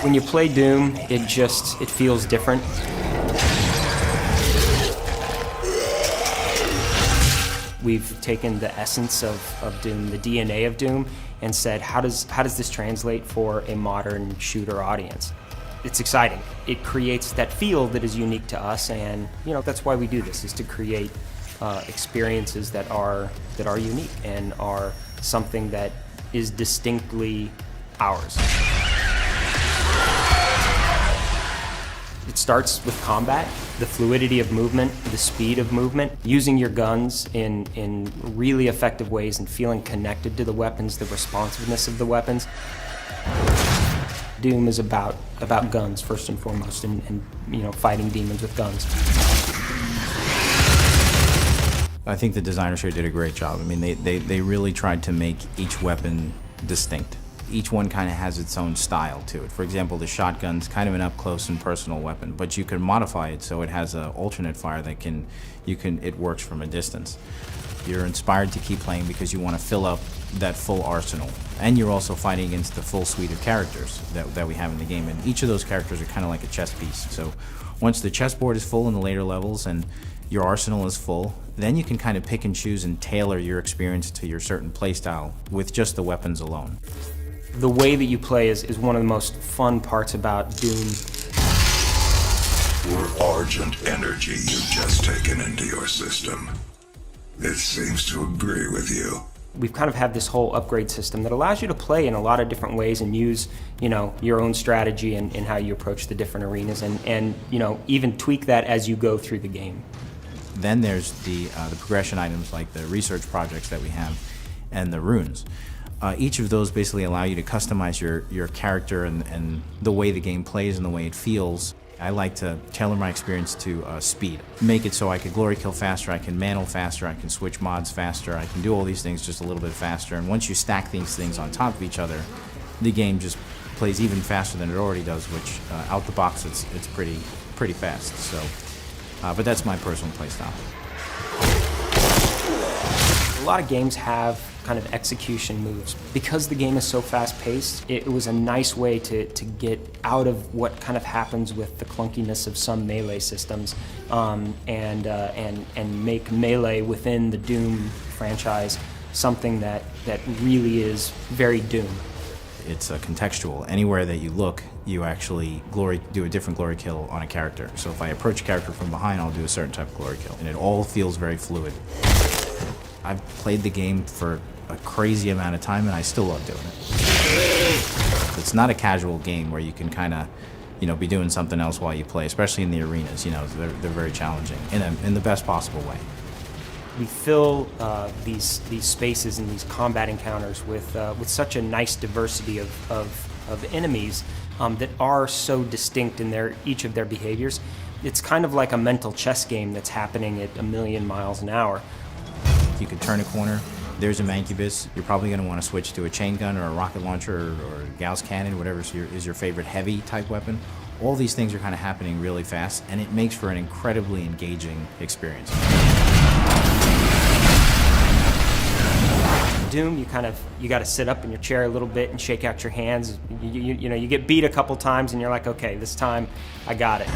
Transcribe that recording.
When you play Doom, it feels different. We've taken the essence of Doom, the DNA of Doom, and said, how does this translate for a modern shooter audience? It's exciting. It creates that feel that is unique to us, and that's why we do this, is to create experiences that are unique and are something that is distinctly ours. It starts with combat, the fluidity of movement, the speed of movement, using your guns in really effective ways and feeling connected to the weapons, the responsiveness of the weapons. Doom is about guns first and foremost, and fighting demons with guns. I think the designers here did a great job. I mean, they really tried to make each weapon distinct. Each one kind of has its own style to it. For example, the shotgun's kind of an up-close and personal weapon, but you can modify it so it has an alternate fire that it works from a distance. You're inspired to keep playing because you want to fill up that full arsenal. And you're also fighting against the full suite of characters that we have in the game. And each of those characters are kind of like a chess piece. So once the chessboard is full in the later levels and your arsenal is full, then you can kind of pick and choose and tailor your experience to your certain playstyle with just the weapons alone. The way that you play is one of the most fun parts about Doom. Your Argent energy you've just taken into your system. It seems to agree with you. We've kind of had this whole upgrade system that allows you to play in a lot of different ways and use, your own strategy and how you approach the different arenas, and even tweak that as you go through the game. Then there's the progression items like the research projects that we have and the runes. Each of those basically allow you to customize your character and the way the game plays and the way it feels. I like to tailor my experience to speed. Make it so I can glory kill faster, I can mantle faster, I can switch mods faster, I can do all these things just a little bit faster. And once you stack these things on top of each other, the game just plays even faster than it already does, which out the box it's pretty fast. So, but that's my personal playstyle. A lot of games have kind of execution moves. Because the game is so fast-paced, it was a nice way to get out of what kind of happens with the clunkiness of some melee systems, and make melee within the Doom franchise something that really is very Doom. It's contextual. Anywhere that you look, you actually do a different glory kill on a character. So if I approach a character from behind, I'll do a certain type of glory kill, and it all feels very fluid. I've played the game for a crazy amount of time, and I still love doing it. It's not a casual game where you can kind of, be doing something else while you play, especially in the arenas. They're very challenging in the best possible way. We fill these spaces and these combat encounters with such a nice diversity of enemies that are so distinct in each of their behaviors. It's kind of like a mental chess game that's happening at 1,000,000 miles an hour. You could turn a corner, there's a Mancubus, you're probably going to want to switch to a chain gun or a rocket launcher or a Gauss cannon, whatever is your favorite heavy type weapon. All these things are kind of happening really fast, and it makes for an incredibly engaging experience. Doom, you got to sit up in your chair a little bit and shake out your hands. You get beat a couple times and you're like, okay, this time I got it.